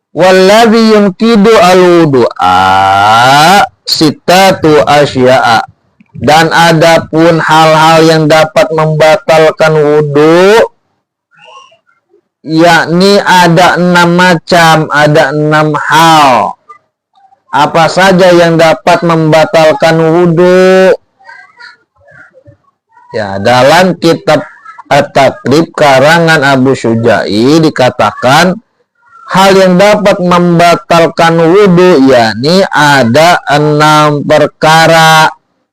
Walladzi yunqidu al-wudu'a sittatu asya'a. Dan adapun hal-hal yang dapat membatalkan wudu, yakni ada 6 macam, ada 6 hal. Apa saja yang dapat membatalkan wudu? Ya, dalam kitab At-Taqrib karangan Abu Syuja'i dikatakan hal yang dapat membatalkan wudu yakni ada 6 perkara,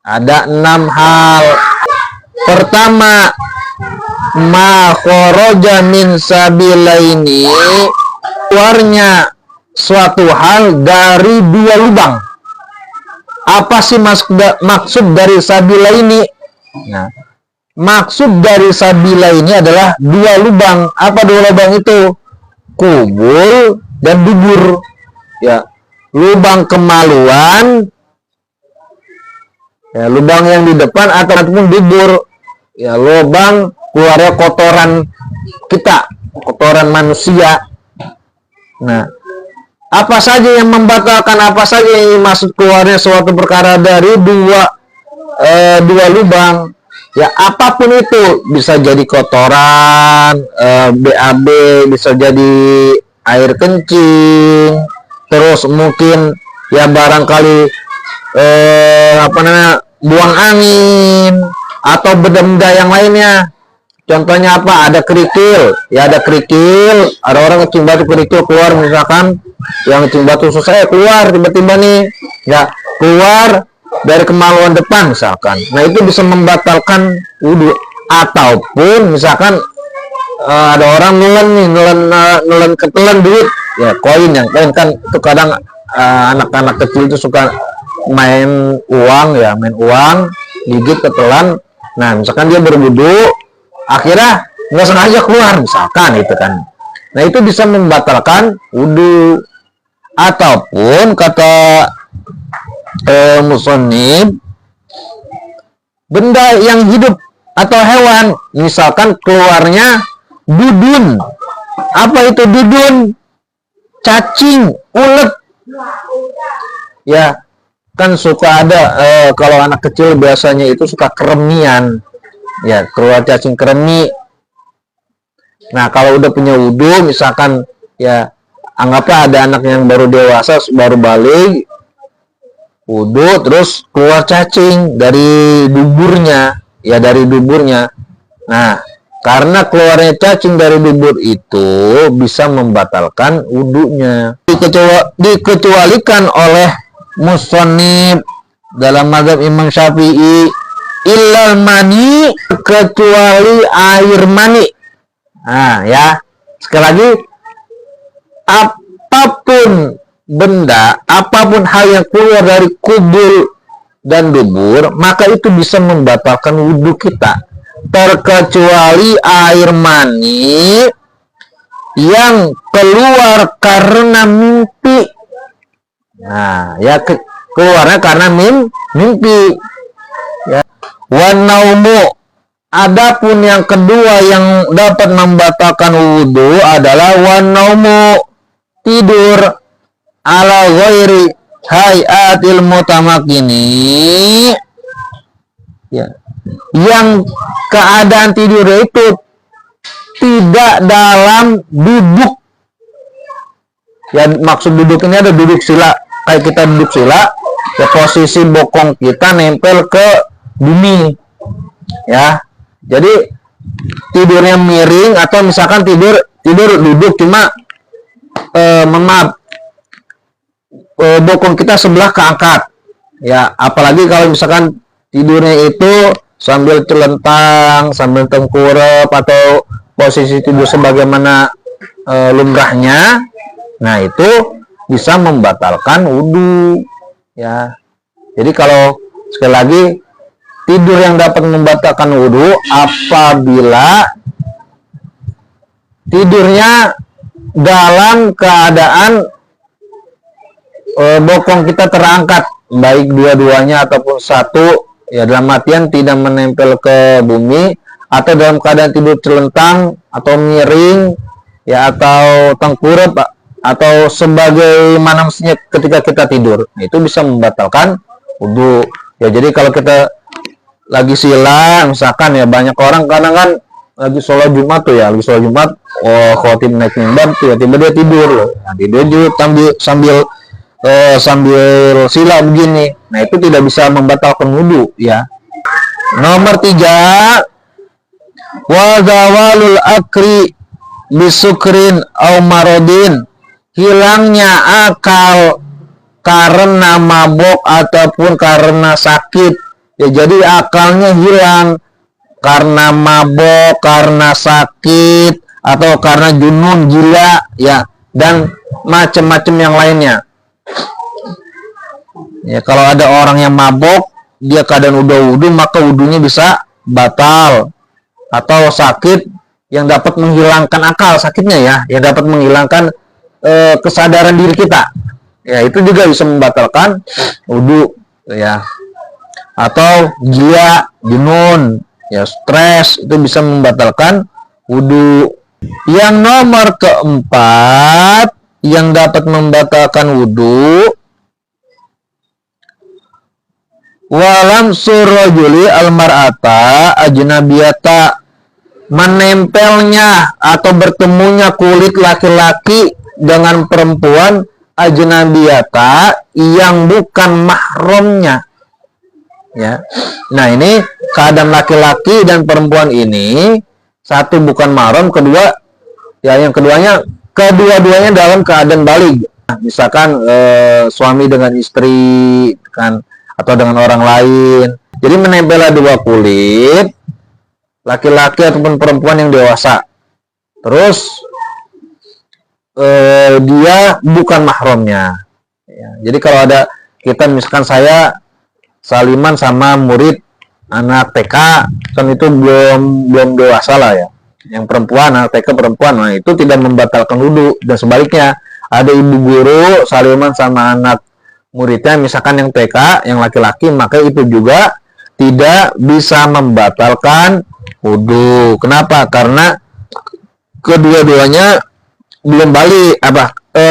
ada 6 hal. Pertama, ma kharaja min sabilaini, keluarnya suatu hal dari 2 lubang. Apa sih maksud dari sabilaini? Nah, maksud dari sabila ini adalah 2 lubang. Apa 2 lubang itu? Kubul dan dubur. Ya, lubang kemaluan, ya, lubang yang di depan ataupun dubur. Ya, lubang keluarnya kotoran kita, kotoran manusia. Nah, apa saja yang membatalkan, apa saja yang maksud keluarnya suatu perkara dari 2 lubang? Ya, apapun itu, bisa jadi kotoran, BAB, bisa jadi air kencing, terus mungkin ya barangkali buang angin atau benda-benda yang lainnya. Contohnya apa? Ada kerikil, ya ada kerikil, ada orang ngecing batu kerikil keluar, misalkan yang ngecing batu susah keluar tiba-tiba nih, ya keluar dari kemaluan depan misalkan. Nah, itu bisa membatalkan wudu. Ataupun misalkan ada orang nelen ketelan duit, ya koin kan itu kadang anak-anak kecil itu suka main uang, ya main uang gigit ketelan. Nah, misalkan dia berwudu akhirnya nggak sengaja keluar misalkan itu kan. Nah, itu bisa membatalkan wudu. Ataupun kata musannif, benda yang hidup atau hewan, misalkan keluarnya dudun. Apa itu dudun? Cacing, ulet. Ya, kan suka ada kalau anak kecil biasanya itu suka keremian. Ya, keluar cacing keremi. Nah, kalau udah punya wudu, misalkan ya anggaplah ada anak yang baru dewasa, baru balik wudu, terus keluar cacing dari duburnya, ya dari duburnya. Nah, karena keluarnya cacing dari dubur itu bisa membatalkan wudunya. Dikecualikan oleh musannif dalam mazhab Imam Syafi'i, illal mani, kecuali air mani. Nah, ya sekali lagi, apapun benda, apapun hal yang keluar dari kubul dan dubur, maka itu bisa membatalkan wudhu kita, terkecuali air mani yang keluar karena mimpi. Nah, ya keluarnya karena mimpi. Ya. Wanaumu, adapun yang kedua yang dapat membatalkan wudhu adalah wanaumu, tidur ala ghairi hayatil mutamakini, ya, yang keadaan tidur itu tidak dalam duduk. Ya, maksud duduk ini ada duduk sila, kayak kita duduk sila, ya posisi bokong kita nempel ke bumi, ya. Jadi tidurnya miring, atau misalkan tidur duduk cuma bokong kita sebelah keangkat, ya. Apalagi kalau misalkan tidurnya itu sambil celentang, sambil tengkurap, atau posisi tidur sebagaimana lumrahnya. Nah, itu bisa membatalkan wudhu, ya. Jadi kalau sekali lagi, tidur yang dapat membatalkan wudhu apabila tidurnya dalam keadaan bokong kita terangkat, baik dua-duanya ataupun satu, ya dalam artian tidak menempel ke bumi, atau dalam keadaan tidur celentang atau miring, ya atau tengkurap, atau sebagaimana mestinya ketika kita tidur, itu bisa membatalkan wudhu. Ya, jadi kalau kita lagi silang, misalkan ya, banyak orang kadang kan lagi sholat Jumat tuh ya, lagi sholat Jumat, khotib naik mimbar, tiba-tiba dia tidur loh. Nah, tidur juga sambil sila begini. Nah, itu tidak bisa membatalkan wudhu ya. Nomor 3, wa zawalul akri bisukrin au marodin, hilangnya akal karena mabok ataupun karena sakit. Ya, jadi akalnya hilang karena mabok, karena sakit, atau karena junun, gila ya, dan macam-macam yang lainnya. Ya, kalau ada orang yang mabok, dia keadaan udah wudhu, maka wudhunya bisa batal. Atau sakit yang dapat menghilangkan akal, sakitnya ya, yang dapat menghilangkan kesadaran diri kita. Ya, itu juga bisa membatalkan wudhu ya. Atau gila, junun, ya, stres, itu bisa membatalkan wudhu. Yang nomor 4 yang dapat membatalkan wudhu, walam surajuli almar'ata ajnabiyata, menempelnya atau bertemunya kulit laki-laki dengan perempuan ajnabiyata yang bukan mahramnya ya. Nah, ini keadaan laki-laki dan perempuan ini, satu bukan mahram, kedua ya, yang kedua-duanya dalam keadaan baligh. Nah, misalkan suami dengan istri kan, atau dengan orang lain. Jadi menempellah dua kulit, laki-laki ataupun perempuan yang dewasa. Terus dia bukan mahramnya. Ya, jadi kalau ada kita, misalkan saya saliman sama murid anak TK, kan itu belum dewasa lah ya. Yang perempuan, anak TK perempuan, nah itu tidak membatalkan wudhu. Dan sebaliknya, ada ibu guru saliman sama anak muridnya, misalkan yang TK, yang laki-laki, maka itu juga tidak bisa membatalkan wudhu. Kenapa? Karena kedua-duanya belum balik,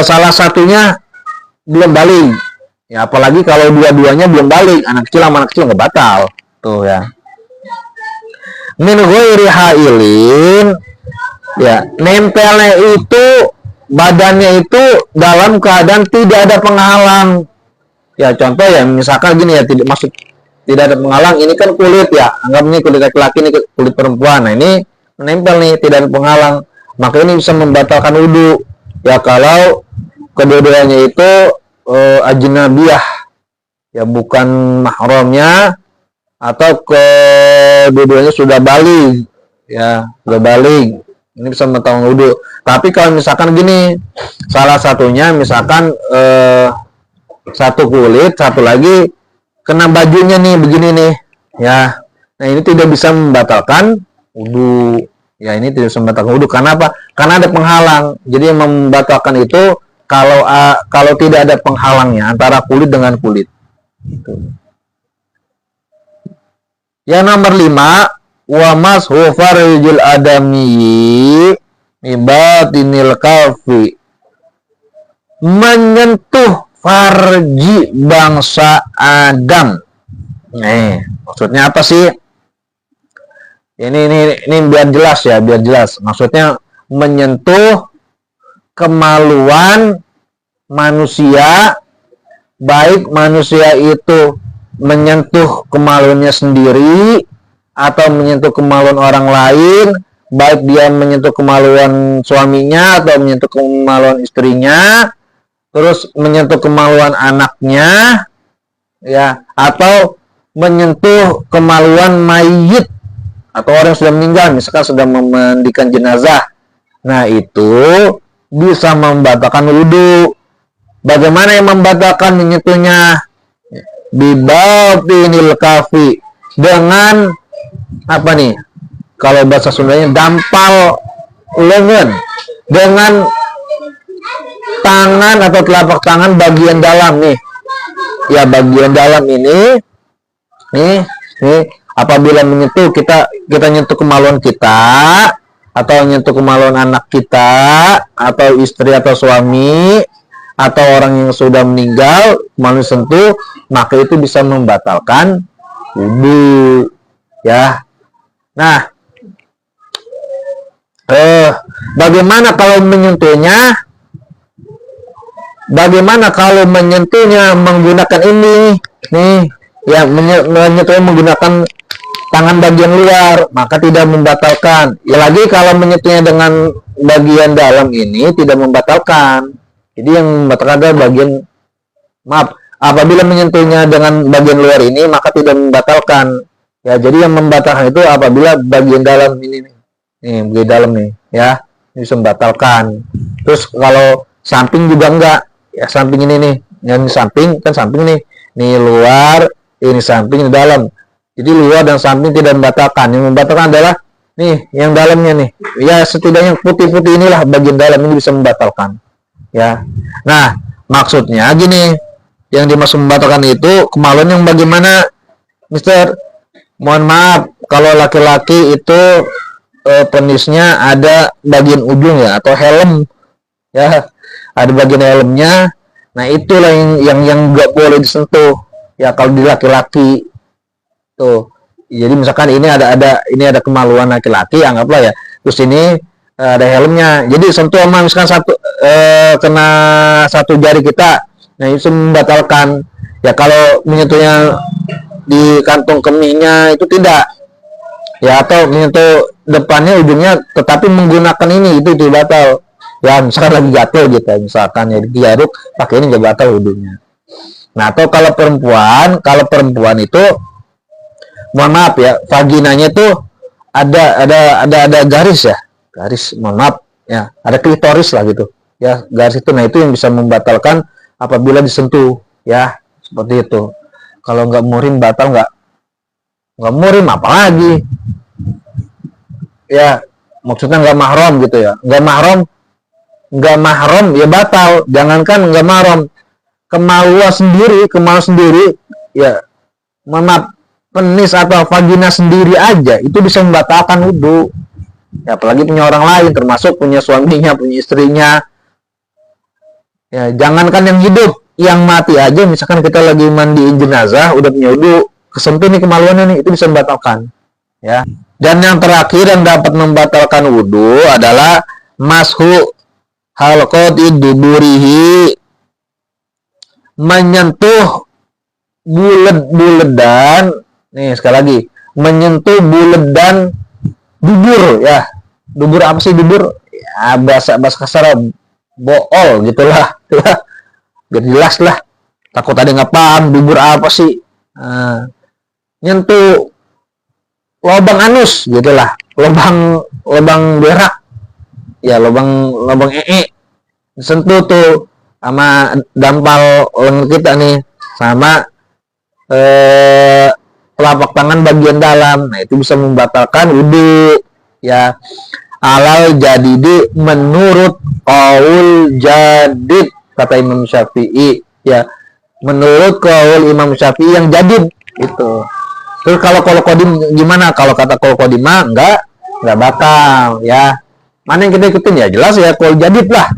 salah satunya belum balik. Ya, apalagi kalau dua-duanya belum balik, anak kecil sama anak kecil nggak batal. Tuh ya. Min ghairi hailin, ya, nempelnya itu, badannya itu dalam keadaan tidak ada penghalang. Ya, contoh ya, misalkan gini ya, tidak ada penghalang, ini kan kulit ya, anggap ini kulit laki-laki, ini kulit perempuan. Nah, ini menempel nih, tidak ada penghalang, maka ini bisa membatalkan wudhu. Ya, kalau kedua-duanya itu ajnabiyah, ya, bukan mahramnya, atau kedua-duanya sudah baligh, ya, sudah baligh, ini bisa membatalkan wudhu. Tapi kalau misalkan gini, salah satunya misalkan satu kulit, satu lagi kena bajunya nih, begini nih, ya, nah ini tidak bisa membatalkan wudhu. Ya, ini tidak bisa membatalkan wudhu. Karena apa? Karena ada penghalang. Jadi yang membatalkan itu kalau tidak ada penghalangnya antara kulit dengan kulit. Gitu. Yang nomor 5, wa mashu farijil adami mibatinil kafi, menyentuh farji bangsa Adam. Nih, maksudnya apa sih? Ini biar jelas ya, biar jelas. Maksudnya menyentuh kemaluan manusia, baik manusia itu menyentuh kemaluannya sendiri atau menyentuh kemaluan orang lain, baik dia menyentuh kemaluan suaminya atau menyentuh kemaluan istrinya, terus menyentuh kemaluan anaknya, ya, atau menyentuh kemaluan mayit atau orang yang sudah meninggal, misalkan sudah memandikan jenazah. Nah, itu bisa membatalkan wudhu. Bagaimana yang membatalkan menyentuhnya? Bibatinil kafi, dengan apa nih? Kalau bahasa Sundanya dampal lengan, dengan tangan atau telapak tangan bagian dalam nih. Ya, bagian dalam ini nih, apabila menyentuh, kita nyentuh kemaluan kita, atau menyentuh kemaluan anak kita, atau istri atau suami, atau orang yang sudah meninggal, kemaluan sentuh, maka itu bisa membatalkan wudhu, ya. Nah, bagaimana kalau menyentuhnya? Bagaimana kalau menyentuhnya menggunakan ini, nih, ya, menyentuhnya menggunakan tangan bagian luar, maka tidak membatalkan. Ya lagi kalau menyentuhnya dengan bagian dalam ini tidak membatalkan. Jadi yang membatalkan adalah apabila menyentuhnya dengan bagian luar ini maka tidak membatalkan. Ya, jadi yang membatalkan itu apabila bagian dalam ini nih, bagian dalam nih, ya, ini bisa membatalkan. Terus kalau samping juga enggak, ya, samping ini nih, yang samping kan samping nih, luar, ini samping, ini dalam. Jadi luar dan samping tidak membatalkan. Yang membatalkan adalah nih, yang dalamnya nih. Ya, setidaknya putih-putih inilah bagian dalam ini bisa membatalkan. Ya. Nah, maksudnya gini, yang dimaksud membatalkan itu kemaluan yang bagaimana, Mister? Mohon maaf, kalau laki-laki itu penisnya ada bagian ujung ya, atau helm, ya, ada bagian helmnya. Nah, itulah yang nggak boleh disentuh. Ya, kalau di laki-laki tuh. Jadi misalkan ini ada kemaluan laki-laki, anggaplah ya. Terus ini ada helmnya. Jadi sentuh sama misalkan kena satu jari kita. Nah, itu membatalkan. Ya, kalau menyentuhnya di kantong kemihnya itu tidak. Ya, atau menyentuh depannya ujungnya tetapi menggunakan ini itu batal. Ya, misalkan lagi gatel gitu, misalkan ya digaruk pakai ini nggak batal wudhunya. Nah, atau kalau perempuan itu, mohon maaf ya, vaginanya itu ada garis ya, mohon maaf ya, ada klitoris lah gitu ya, garis itu. Nah, itu yang bisa membatalkan apabila disentuh, ya, seperti itu. Kalau nggak murim batal, nggak murim apalagi ya, maksudnya nggak mahram gitu ya, nggak mahram ya batal. Jangankan nggak mahram, kemaluan sendiri ya, mohon maaf, penis atau vagina sendiri aja itu bisa membatalkan wudhu, ya, apalagi punya orang lain, termasuk punya suaminya, punya istrinya. Ya, jangankan yang hidup, yang mati aja, misalkan kita lagi mandiin jenazah udah punya wudhu, kesentuh nih kemaluannya nih, itu bisa membatalkan, ya. Dan yang terakhir yang dapat membatalkan wudhu adalah mashu halqati duburihi, menyentuh bulet-buledan. Nih, sekali lagi, menyentuh bulet dan dubur, ya. Dubur apa sih dubur? Ya, bahasa kasar, bool gitulah, ya. Biar jelas lah. Takut ada nggak paham dubur apa sih. Nah, nyentuh lubang anus gitulah, lubang berak. Ya, lubang sentuh tuh sama dampal lengan kita nih, sama telapak tangan bagian dalam. Nah, itu bisa membatalkan wudhu, ya. Alal jadidi, menurut qaul jadid, kata Imam Syafi'i, ya, menurut qaul Imam Syafi'i yang jadid itu. Terus kalau kodim gimana? Kalau kata kodim mah enggak bakal, ya. Mana yang kita ikutin? Ya jelas ya qaul jadid lah.